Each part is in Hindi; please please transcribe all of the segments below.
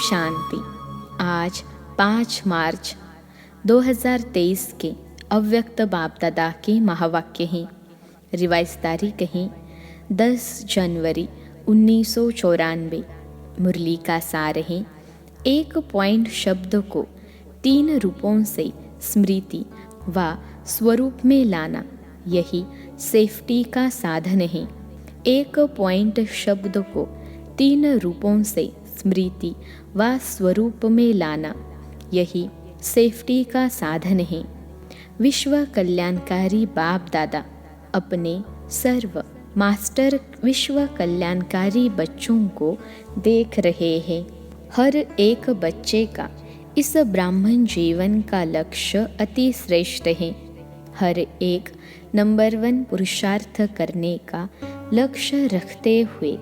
शांति। आज 5 मार्च 2023 के अव्यक्त बाप दादा के महावाक्य हैं। रिवाइज तारीख है 10 जनवरी 1994। मुरली का सार है, एक पॉइंट शब्द को 3 रूपों से स्मृति व स्वरूप में लाना, यही सेफ्टी का साधन है। एक पॉइंट शब्द को 3 रूपों से स्मृति व स्वरूप में लाना, यही सेफ्टी का साधन है। विश्व कल्याणकारी बाप दादा अपने सर्व मास्टर विश्व कल्याणकारी बच्चों को देख रहे हैं। हर एक बच्चे का इस ब्राह्मण जीवन का लक्ष्य अति श्रेष्ठ है। हर एक नंबर 1 पुरुषार्थ करने का लक्ष्य रखते हुए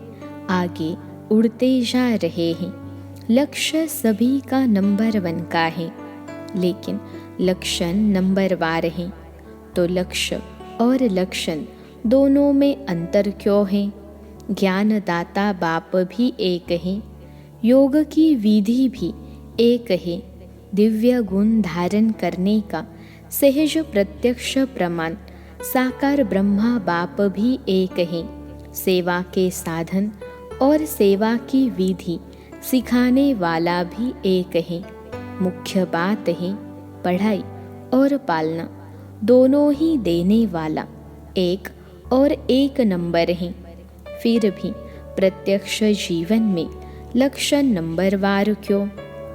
आगे उड़ते जा रहे हैं। लक्ष्य सभी का नंबर 1 का है, लेकिन लक्षण नंबरवार है। तो लक्ष्य और लक्षण दोनों में अंतर क्यों है? ज्ञानदाता बाप भी एक है, योग की विधि भी एक है, दिव्य गुण धारण करने का सहज प्रत्यक्ष प्रमाण साकार ब्रह्मा बाप भी एक है, सेवा के साधन और सेवा की विधि सिखाने वाला भी एक है। मुख्य बात है पढ़ाई और पालना दोनों ही देने वाला एक और एक नंबर है। फिर भी प्रत्यक्ष जीवन में लक्षण नंबरवार क्यों?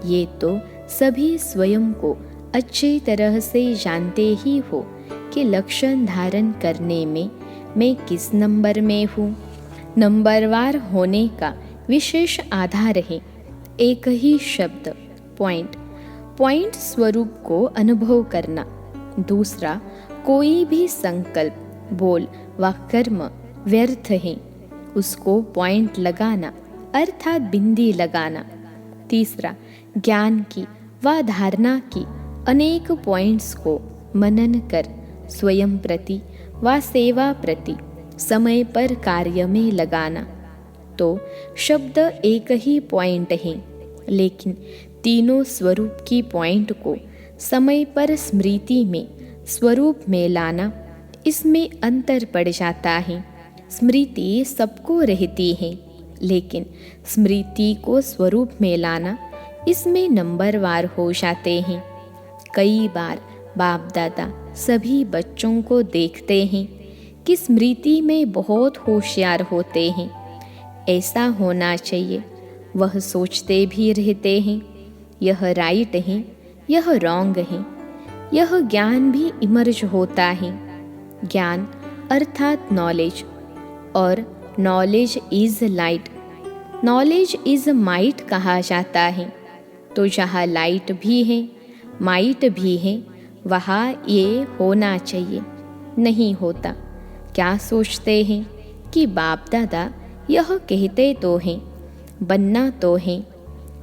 ये तो सभी स्वयं को अच्छी तरह से जानते ही हो कि लक्षण धारण करने में मैं किस नंबर में हूँ। नंबरवार होने का विशेष आधार है एक ही शब्द पॉइंट स्वरूप को अनुभव करना। दूसरा कोई भी संकल्प, बोल व कर्म व्यर्थ है, उसको पॉइंट लगाना अर्थात बिंदी लगाना। तीसरा ज्ञान की व धारणा की अनेक पॉइंट्स को मनन कर स्वयं प्रति व सेवा प्रति समय पर कार्य में लगाना। तो शब्द एक ही पॉइंट है, लेकिन तीनों स्वरूप की पॉइंट को समय पर स्मृति में स्वरूप में लाना, इसमें अंतर पड़ जाता है। स्मृति सबको रहती है, लेकिन स्मृति को स्वरूप में लाना, इसमें नंबरवार हो जाते हैं। कई बार बाप दादा सभी बच्चों को देखते हैं कि स्मृति में बहुत होशियार होते हैं, ऐसा होना चाहिए, वह सोचते भी रहते हैं यह राइट है, यह रॉन्ग है। यह ज्ञान भी इमर्ज होता है। ज्ञान अर्थात नॉलेज, और knowledge is light, knowledge is might कहा जाता है। तो जहाँ लाइट भी है, माइट भी है, वहाँ ये होना चाहिए, नहीं होता। क्या सोचते हैं कि बाप दादा यह कहते तो हैं, बनना तो है,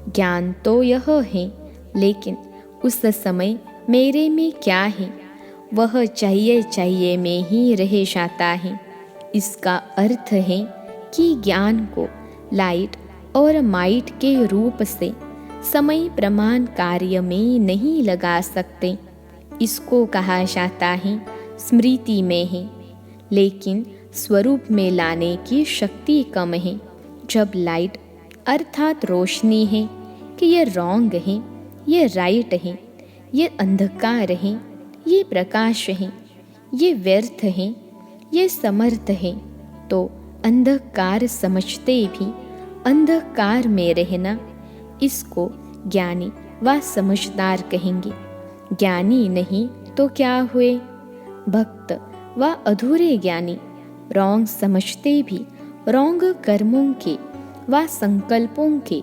ज्ञान तो यह है, लेकिन उस समय मेरे में क्या है, वह चाहिए में ही रह जाता है। इसका अर्थ है कि ज्ञान को लाइट और माइट के रूप से समय प्रमाण कार्य में नहीं लगा सकते। इसको कहा जाता है स्मृति में है, लेकिन स्वरूप में लाने की शक्ति कम है। जब लाइट अर्थात रोशनी है कि ये रॉन्ग है, ये राइट है, ये अंधकार है, ये प्रकाश है, ये व्यर्थ है, ये समर्थ है, तो अंधकार समझते भी अंधकार में रहना, इसको ज्ञानी व समझदार कहेंगे। ज्ञानी नहीं तो क्या हुए? भक्त व अधूरे ज्ञानी रॉन्ग समझते भी रॉन्ग कर्मों के व संकल्पों के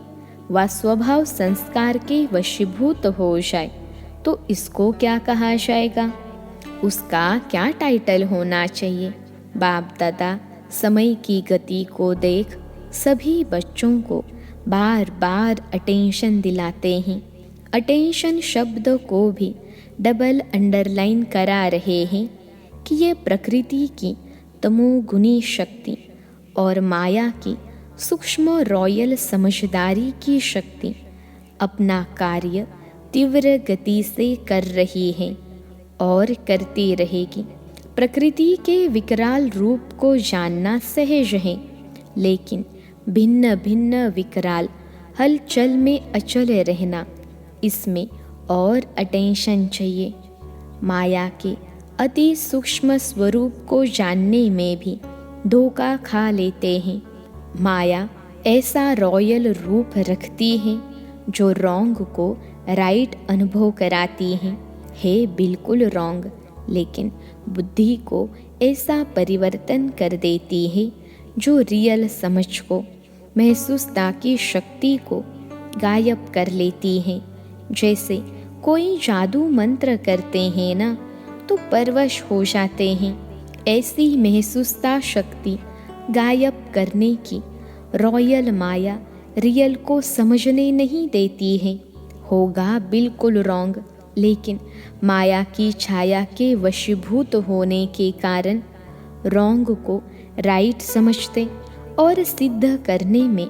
व स्वभाव संस्कार के वशीभूत हो जाए, तो इसको क्या कहा जाएगा? उसका क्या टाइटल होना चाहिए? बाप दादा समय की गति को देख सभी बच्चों को बार बार अटेंशन दिलाते हैं। अटेंशन शब्द को भी डबल अंडरलाइन करा रहे हैं कि ये प्रकृति की तमोगुनी शक्ति और माया की सूक्ष्म रॉयल समझदारी की शक्ति अपना कार्य तीव्र गति से कर रही है और करती रहेगी। प्रकृति के विकराल रूप को जानना सहज है, लेकिन भिन्न भिन्न विकराल हलचल में अचल रहना, इसमें और अटेंशन चाहिए। माया के अति सूक्ष्म स्वरूप को जानने में भी धोखा खा लेते हैं। माया ऐसा रॉयल रूप रखती है जो रॉन्ग को राइट अनुभव कराती है बिल्कुल रॉन्ग, लेकिन बुद्धि को ऐसा परिवर्तन कर देती है जो रियल समझ को, महसूसता की शक्ति को गायब कर लेती है। जैसे कोई जादू मंत्र करते हैं ना, तो परवश हो जाते हैं। ऐसी महसूसता शक्ति गायब करने की रॉयल माया रियल को समझने नहीं देती है। होगा बिल्कुल रॉन्ग, लेकिन माया की छाया के वशीभूत होने के कारण रॉन्ग को राइट समझते और सिद्ध करने में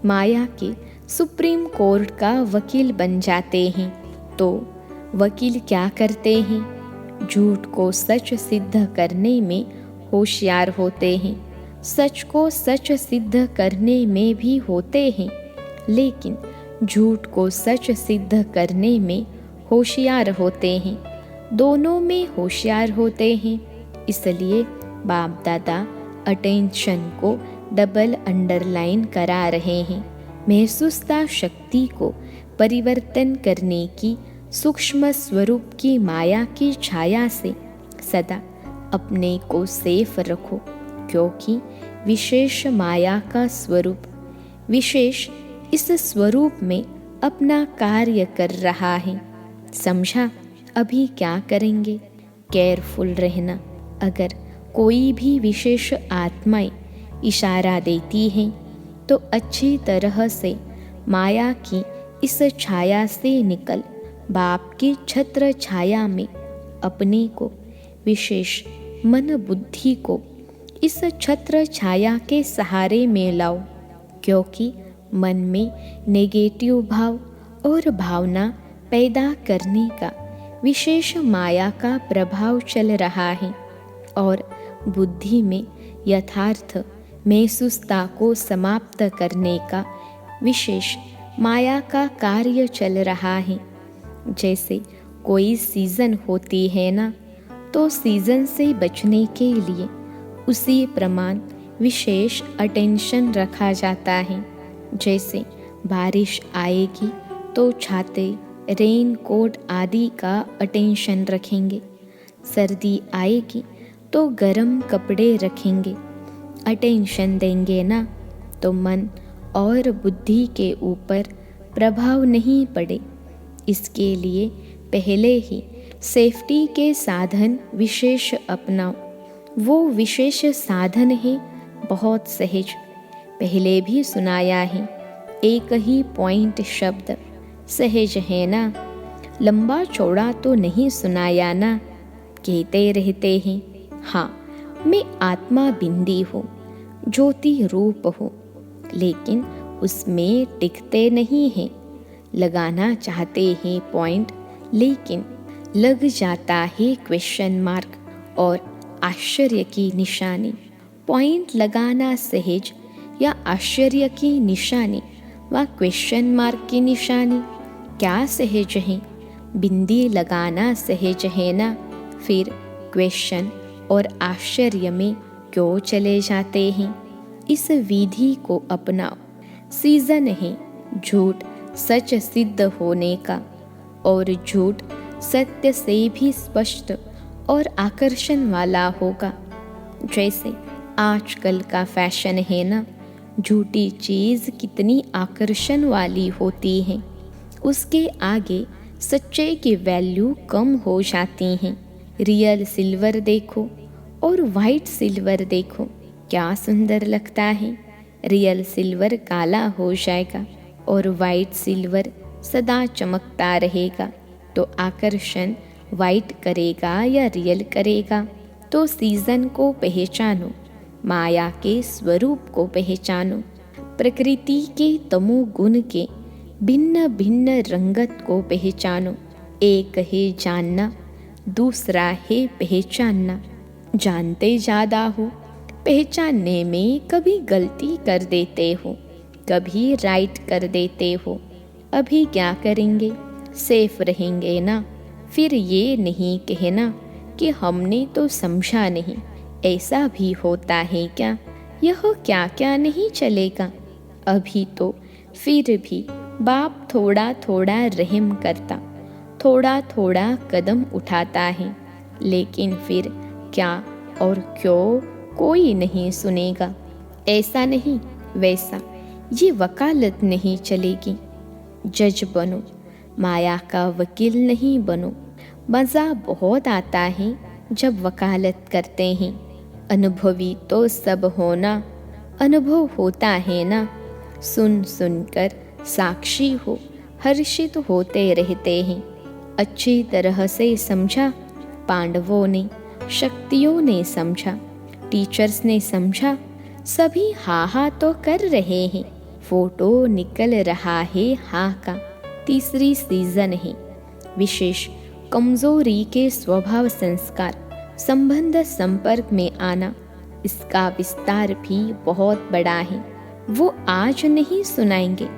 माया के सुप्रीम कोर्ट का वकील बन जाते हैं। तो वकील क्या करते हैं? झूठ को सच सिद्ध करने में होशियार होते हैं, सच को सच सिद्ध करने में भी होते हैं, लेकिन झूठ को सच सिद्ध करने में होशियार होते हैं। दोनों में होशियार होते हैं। इसलिए बाप दादा अटेंशन को डबल अंडरलाइन करा रहे हैं। महसूसता शक्ति को परिवर्तन करने की सूक्ष्म स्वरूप की माया की छाया से सदा अपने को सेफ रखो, क्योंकि विशेष माया का स्वरूप विशेष इस स्वरूप में अपना कार्य कर रहा है। समझा? अभी क्या करेंगे? केयरफुल रहना। अगर कोई भी विशेष आत्माएं इशारा देती हैं तो अच्छी तरह से माया की इस छाया से निकल बाप की छत्र छाया में अपने को विशेष मन बुद्धि को इस छत्र छाया के सहारे में लाओ, क्योंकि मन में नेगेटिव भाव और भावना पैदा करने का विशेष माया का प्रभाव चल रहा है और बुद्धि में यथार्थ महसूसता को समाप्त करने का विशेष माया का कार्य चल रहा है। जैसे कोई सीज़न होती है ना, तो सीज़न से बचने के लिए उसी प्रमाण विशेष अटेंशन रखा जाता है। जैसे बारिश आएगी तो छाते, रेन कोट आदि का अटेंशन रखेंगे। सर्दी आएगी तो गर्म कपड़े रखेंगे। अटेंशन देंगे ना, तो मन और बुद्धि के ऊपर प्रभाव नहीं पड़े। इसके लिए पहले ही सेफ्टी के साधन विशेष अपनाओ। वो विशेष साधन है बहुत सहज, पहले भी सुनाया है। एक ही पॉइंट शब्द सहज है ना, लंबा चौड़ा तो नहीं सुनाया ना। कहते रहते हैं हाँ मैं आत्मा बिंदी हूँ, ज्योति रूप हूँ, लेकिन उसमें टिकते नहीं हैं। लगाना चाहते हैं पॉइंट, लेकिन लग जाता है क्वेश्चन मार्क और आश्चर्य की निशानी। पॉइंट लगाना सहज या आश्चर्य की निशानी व क्वेश्चन मार्क की निशानी क्या सहज है? बिंदी लगाना सहज है ना, फिर क्वेश्चन और आश्चर्य में क्यों चले जाते हैं? इस विधि को अपनाओ। सीजन है झूठ सच सिद्ध होने का, और झूठ सत्य से भी स्पष्ट और आकर्षण वाला होगा। जैसे आजकल का फैशन है ना, झूठी चीज़ कितनी आकर्षण वाली होती है, उसके आगे सच्चे की वैल्यू कम हो जाती हैं। रियल सिल्वर देखो और वाइट सिल्वर देखो, क्या सुंदर लगता है। रियल सिल्वर काला हो जाएगा और वाइट सिल्वर सदा चमकता रहेगा। तो आकर्षण वाइट करेगा या रियल करेगा? तो सीजन को पहचानो, माया के स्वरूप को पहचानो। प्रकृति के तमोगुण के भिन्न भिन्न रंगत को पहचानो। एक है जानना, दूसरा है पहचानना। जानते ज़्यादा हो, पहचानने में कभी गलती कर देते हो, कभी राइट कर देते हो। अभी क्या करेंगे, सेफ रहेंगे ना। फिर ये नहीं कहना कि हमने तो समझा नहीं। ऐसा भी होता है क्या, यह क्या क्या नहीं चलेगा। अभी तो फिर भी बाप थोड़ा थोड़ा रहम करता, थोड़ा थोड़ा कदम उठाता है, लेकिन फिर क्या और क्यों कोई नहीं सुनेगा। ऐसा नहीं वैसा, ये वकालत नहीं चलेगी। जज बनो, माया का वकील नहीं बनो। मज़ा बहुत आता है जब वकालत करते हैं। अनुभवी तो सब होना, अनुभव होता है ना। सुन सुनकर साक्षी हो, हर्षित होते रहते हैं। अच्छी तरह से समझा पांडवों ने, शक्तियों ने समझा, टीचर्स ने समझा। सभी हा हा तो कर रहे हैं। फोटो निकल रहा है हाँ का। तीसरी सीजन है। विशेष कमजोरी के स्वभाव संस्कार, संबंध संपर्क में आना, इसका विस्तार भी बहुत बड़ा है। वो आज नहीं सुनाएंगे।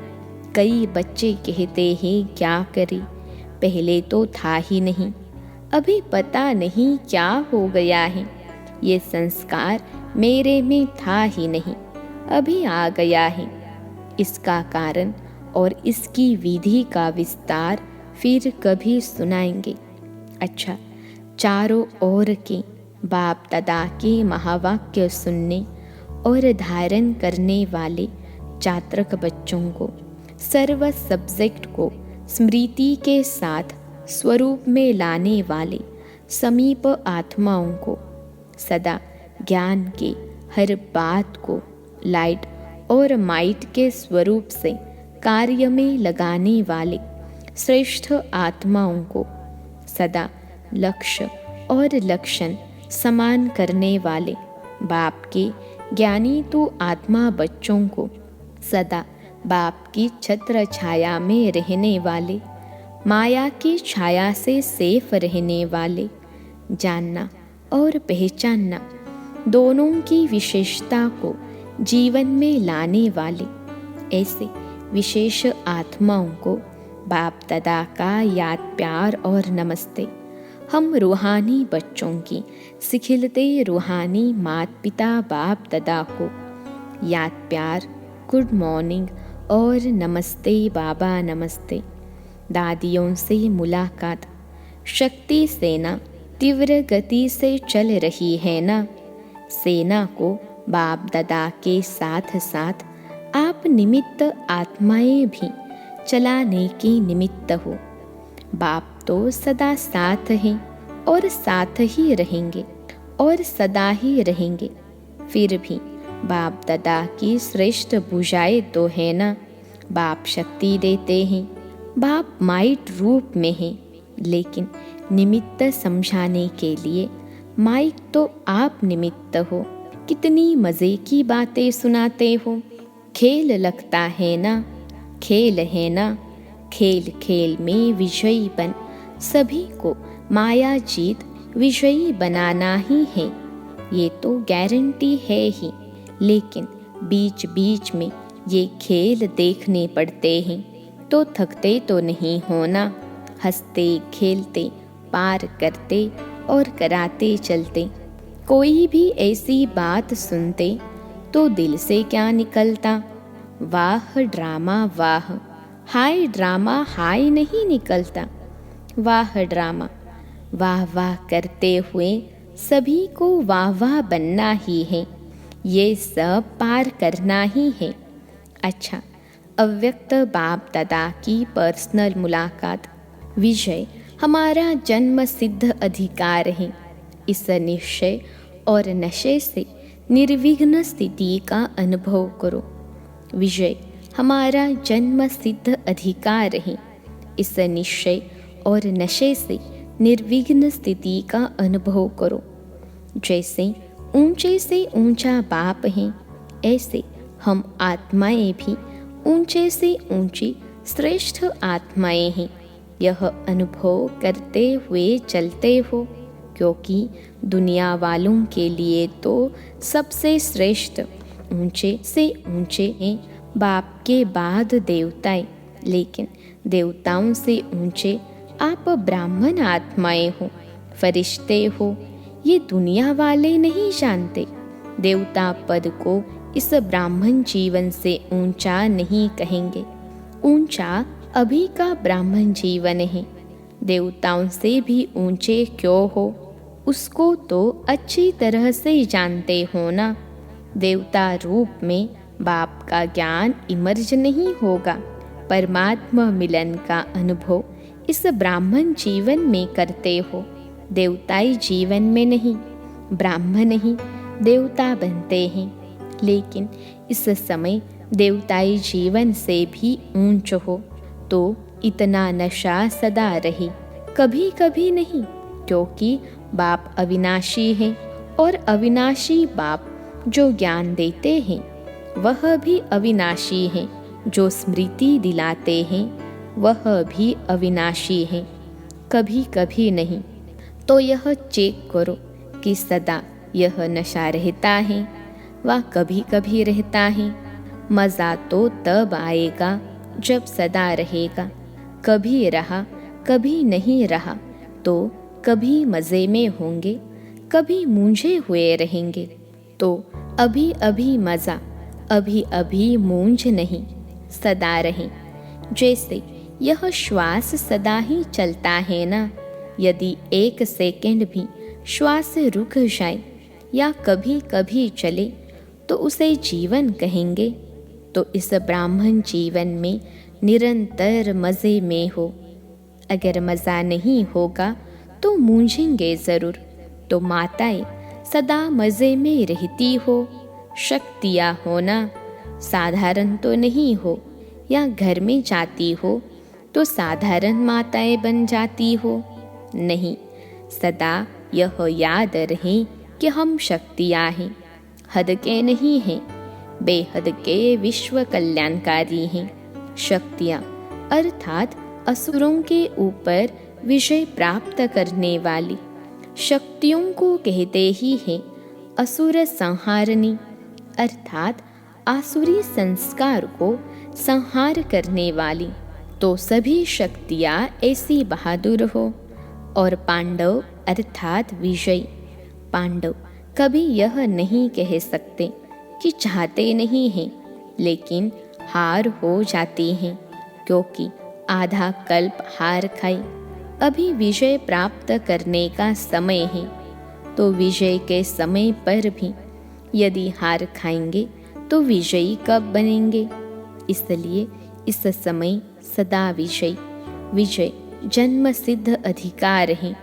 कई बच्चे कहते हैं क्या करें, पहले तो था ही नहीं, अभी पता नहीं क्या हो गया है। ये संस्कार मेरे में था ही नहीं, अभी आ गया है। इसका कारण और इसकी विधि का विस्तार फिर कभी सुनाएंगे। अच्छा, चारों ओर के बाप दादा के महावाक्य सुनने और धारण करने वाले चात्रक बच्चों को, सर्व सब्जेक्ट को स्मृति के साथ स्वरूप में लाने वाले समीप आत्माओं को, सदा ज्ञान के हर बात को लाइट और माइट के स्वरूप से कार्य में लगाने वाले श्रेष्ठ आत्माओं को, सदा लक्ष्य और लक्षण समान करने वाले बाप के ज्ञानी तो आत्मा बच्चों को, सदा बाप की छत्र छाया में रहने वाले, माया की छाया से सेफ रहने वाले, जानना और पहचानना दोनों की विशेषता को जीवन में लाने वाले ऐसे विशेष आत्माओं को बाप दादा का याद प्यार और नमस्ते। हम रूहानी बच्चों की सिखिलते रूहानी माता पिता बाप दादा को याद प्यार, गुड मॉर्निंग और नमस्ते बाबा नमस्ते। दादियों से मुलाकात। शक्ति सेना तीव्र गति से चल रही है ना। सेना को बाप दादा के साथ साथ आप निमित्त आत्माएं भी चलाने के निमित्त हो। बाप तो सदा साथ हैं और साथ ही रहेंगे और सदा ही रहेंगे। फिर भी बाप दादा की श्रेष्ठ भुजाएं तो है ना। बाप शक्ति देते हैं, बाप माइट रूप में हैं, लेकिन निमित्त समझाने के लिए माइक तो आप निमित्त हो। कितनी मज़े की बातें सुनाते हो। खेल लगता है ना, खेल है ना। खेल खेल में विजयी बन सभी को माया जीत विजयी बनाना ही है, ये तो गारंटी है ही। लेकिन बीच बीच में ये खेल देखने पड़ते हैं तो थकते तो नहीं होना। हंसते खेलते पार करते और कराते चलते। कोई भी ऐसी बात सुनते तो दिल से क्या निकलता, वाह ड्रामा वाह। हाय ड्रामा हाय नहीं निकलता, वाह ड्रामा। वाह वाह करते हुए सभी को वाह वाह बनना ही है, ये सब पार करना ही है। अच्छा, अव्यक्त बाप दादा की पर्सनल मुलाकात। विजय हमारा जन्म सिद्ध अधिकार है। इस निश्चय और नशे से निर्विघ्न स्थिति का अनुभव करो। विजय हमारा जन्म सिद्ध अधिकार है। इस निश्चय और नशे से निर्विघ्न स्थिति का अनुभव करो। जैसे ऊंचे से ऊंचा बाप है, ऐसे हम आत्माएं भी ऊंचे से ऊंची श्रेष्ठ आत्माएं हैं, यह अनुभव करते हुए चलते हो, क्योंकि दुनिया वालों के लिए तो सबसे श्रेष्ठ ऊंचे से ऊंचे हैं बाप के बाद देवताएं, लेकिन देवताओं से ऊंचे आप ब्राह्मण आत्माएं हो, फरिश्ते हो। ये दुनिया वाले नहीं जानते। देवता पद को इस ब्राह्मण जीवन से ऊंचा नहीं कहेंगे। ऊंचा अभी का ब्राह्मण जीवन है। देवताओं से भी ऊंचे क्यों हो, उसको तो अच्छी तरह से जानते हो ना। देवता रूप में बाप का ज्ञान इमर्ज नहीं होगा। परमात्मा मिलन का अनुभव इस ब्राह्मण जीवन में करते हो, देवताई जीवन में नहीं। ब्राह्मण ही देवता बनते हैं, लेकिन इस समय देवताई जीवन से भी ऊंच हो तो इतना नशा सदा रहे, कभी कभी नहीं, क्योंकि बाप अविनाशी है और अविनाशी बाप जो ज्ञान देते हैं वह भी अविनाशी है। जो स्मृति दिलाते हैं वह भी अविनाशी है, कभी कभी नहीं। तो यह चेक करो कि सदा यह नशा रहता है व कभी कभी रहता है। मज़ा तो तब आएगा जब सदा रहेगा। कभी रहा कभी नहीं रहा तो कभी मज़े में होंगे, कभी मूंझे हुए रहेंगे। तो अभी अभी मज़ा, अभी अभी मूंझ नहीं, सदा रहें। जैसे यह श्वास सदा ही चलता है ना। यदि एक सेकंड भी श्वास रुक जाए या कभी कभी चले तो उसे जीवन कहेंगे। तो इस ब्राह्मण जीवन में निरंतर मज़े में हो। अगर मज़ा नहीं होगा तो मूंझेंगे ज़रूर। तो माताएं सदा मज़े में रहती हो, शक्तियाँ होना, साधारण तो नहीं हो। या घर में जाती हो तो साधारण माताएं बन जाती हो, नहीं। सदा यह याद रहे कि हम शक्तियाँ हैं, हद के नहीं हैं, बेहद के विश्व कल्याणकारी हैं। शक्तियाँ अर्थात असुरों के ऊपर विजय प्राप्त करने वाली शक्तियों को कहते ही हैं असुर संहारणी, अर्थात आसुरी संस्कार को संहार करने वाली। तो सभी शक्तियाँ ऐसी बहादुर हो। और पांडव अर्थात विजयी। पांडव कभी यह नहीं कह सकते कि चाहते नहीं हैं, लेकिन हार हो जाती हैं, क्योंकि आधा कल्प हार खाई। अभी विजय प्राप्त करने का समय है। तो विजय के समय पर भी यदि हार खाएंगे तो विजयी कब बनेंगे। इसलिए इस समय सदा विजय। विजय जन्म सिद्ध अधिकार है।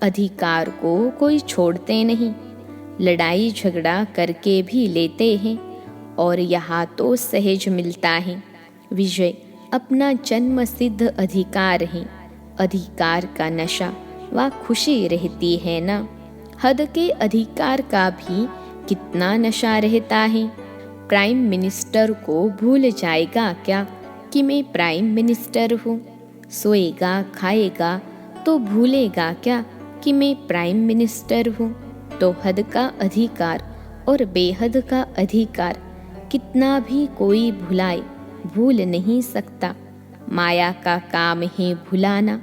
अधिकार को कोई छोड़ते नहीं, लड़ाई झगड़ा करके भी लेते हैं और यहाँ तो सहज मिलता है। विजय अपना जन्म सिद्ध अधिकार है। अधिकार का नशा व खुशी रहती है ना। हद के अधिकार का भी कितना नशा रहता है। प्राइम मिनिस्टर को भूल जाएगा क्या कि मैं प्राइम मिनिस्टर हूँ। सोएगा खाएगा तो भूलेगा क्या कि मैं प्राइम मिनिस्टर हूँ। तो हद का अधिकार और बेहद का अधिकार कितना भी कोई भुलाए, भूल नहीं सकता। माया का काम है भुलाना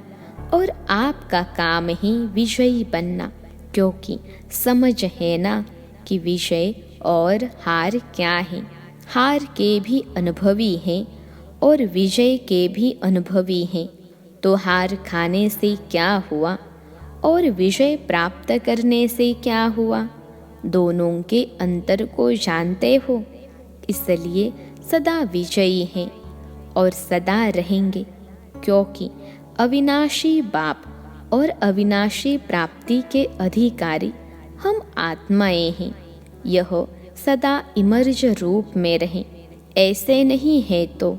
और आपका काम है विजयी बनना, क्योंकि समझ है ना कि विजय और हार क्या है। हार के भी अनुभवी हैं और विजय के भी अनुभवी हैं। तो हार खाने से क्या हुआ और विजय प्राप्त करने से क्या हुआ, दोनों के अंतर को जानते हो। इसलिए सदा विजयी हैं और सदा रहेंगे, क्योंकि अविनाशी बाप और अविनाशी प्राप्ति के अधिकारी हम आत्माएं हैं। यह सदा इमर्ज रूप में रहें। ऐसे नहीं है तो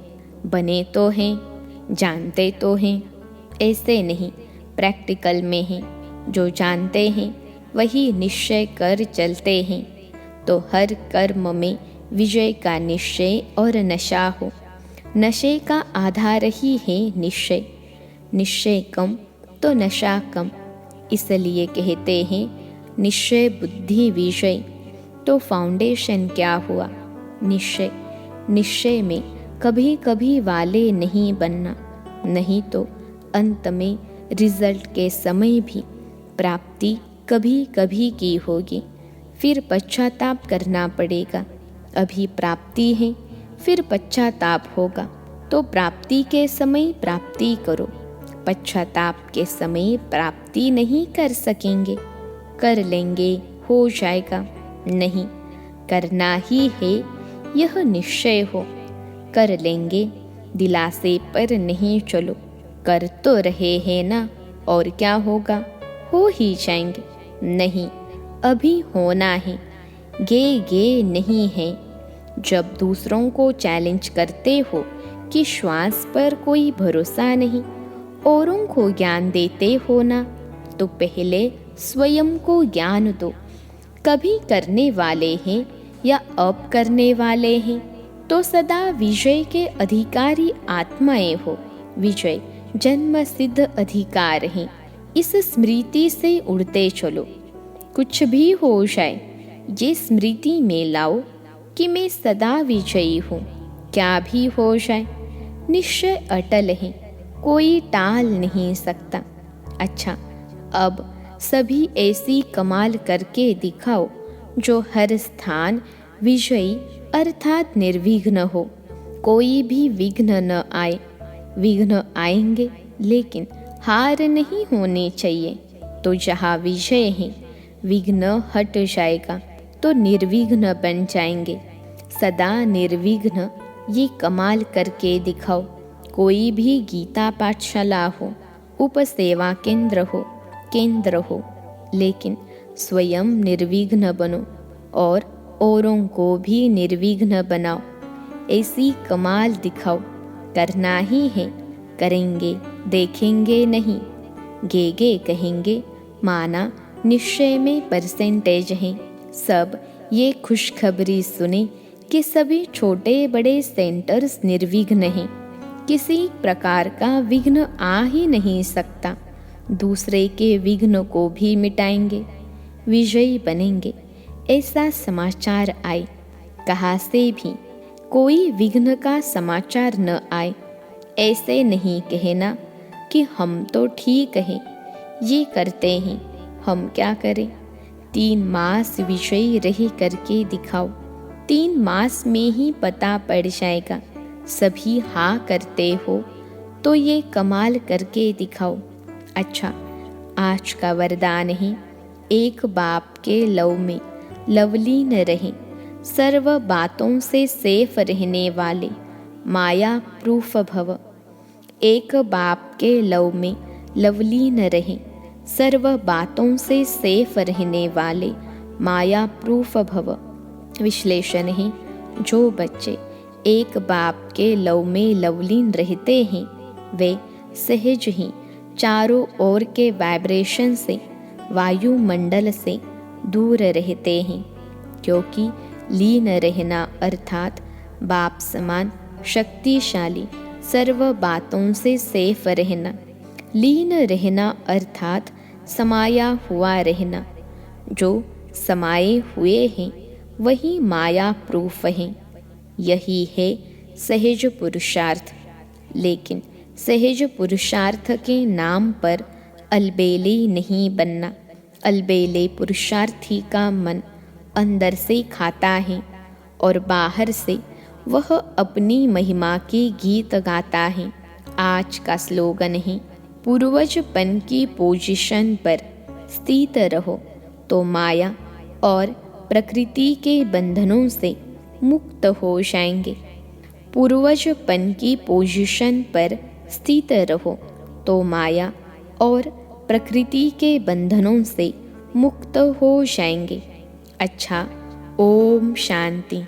बने तो हैं, जानते तो हैं, ऐसे नहीं, प्रैक्टिकल में हैं। जो जानते हैं वही निश्चय कर चलते हैं। तो हर कर्म में विजय का निश्चय और नशा हो। नशे का आधार ही है निश्चय, निश्चय कम तो नशा कम, इसलिए कहते हैं निश्चय बुद्धि विषय। तो फाउंडेशन क्या हुआ? निश्चय। निश्चय में कभी कभी वाले नहीं बनना, नहीं तो अंत में रिजल्ट के समय भी प्राप्ति कभी कभी की होगी, फिर पश्चाताप करना पड़ेगा। अभी प्राप्ति है, फिर पश्चाताप होगा, तो प्राप्ति के समय प्राप्ति करो, पश्चाताप के समय प्राप्ति नहीं कर सकेंगे। कर लेंगे हो जाएगा, नहीं, करना ही है यह निश्चय हो। कर लेंगे दिलासे पर नहीं चलो, कर तो रहे हैं ना, और क्या होगा, हो ही जाएंगे। नहीं, अभी होना है, गे नहीं है। जब दूसरों को चैलेंज करते हो कि श्वास पर कोई भरोसा नहीं, औरों को ज्ञान देते हो ना, तो पहले स्वयं को ज्ञान दो। कभी करने वाले हैं या अब करने वाले हैं, तो सदा विजय के अधिकारी आत्माएं हो। विजय जन्म सिद्ध अधिकार है, इस स्मृति से उड़ते चलो। कुछ भी हो जाए, ये स्मृति में लाओ कि मैं सदा विजयी हूँ। क्या भी हो जाए, निश्चय अटल है, कोई टाल नहीं सकता। अच्छा, अब सभी ऐसी कमाल करके दिखाओ जो हर स्थान विजयी अर्थात निर्विघ्न हो, कोई भी विघ्न न आए। विघ्न आएंगे लेकिन हार नहीं होनी चाहिए। तो जहाँ विजय है, विघ्न हट जाएगा तो निर्विघ्न बन जाएंगे। सदा निर्विघ्न ये कमाल करके दिखाओ। कोई भी गीता पाठशाला हो, उपसेवा केंद्र हो, लेकिन स्वयं निर्विघ्न बनो और औरों को भी निर्विघ्न बनाओ। ऐसी कमाल दिखाओ। करना ही है, करेंगे, देखेंगे नहीं। गे कहेंगे, माना निश्चय में परसेंटेज है। सब ये खुशखबरी सुने कि सभी छोटे बड़े सेंटर्स निर्विघ्न हैं। किसी प्रकार का विघ्न आ ही नहीं सकता। दूसरे के विघ्न को भी मिटाएंगे, विजयी बनेंगे। ऐसा समाचार आए, कहाँ से भी कोई विघ्न का समाचार न आए। ऐसे नहीं कहना कि हम तो ठीक हैं, ये करते हैं, हम क्या करें। 3 मास विजयी रह करके दिखाओ। 3 मास में ही पता पड़ जाएगा। सभी हाँ करते हो तो ये कमाल करके दिखाओ। अच्छा, आज का वरदान है, एक बाप के लव में लवलीन रहें, सर्व बातों से सेफ रहने वाले माया प्रूफ भव। एक बाप के लव में लवलीन रहें, सर्व बातों से सेफ रहने वाले माया प्रूफ भव। विश्लेषण है, जो बच्चे एक बाप के लव में लवलीन रहते हैं, वे सहज ही चारों ओर के वाइब्रेशन से, वायुमंडल से दूर रहते हैं। क्योंकि लीन रहना अर्थात बाप समान शक्तिशाली सर्व बातों से सेफ रहना। लीन रहना अर्थात समाया हुआ रहना। जो समाये हुए हैं वही माया प्रूफ हैं। यही है सहज पुरुषार्थ। लेकिन सहज पुरुषार्थ के नाम पर अलबेले नहीं बनना। अलबेले पुरुषार्थी का मन अंदर से खाता है और बाहर से वह अपनी महिमा के गीत गाता है। आज का स्लोगन है, पूर्वजपन की पोजीशन पर स्थित रहो तो माया और प्रकृति के बंधनों से मुक्त हो जाएंगे। पूर्वजपन की पोजीशन पर स्थित रहो तो माया और प्रकृति के बंधनों से मुक्त हो जाएंगे। अच्छा, ओम शांति।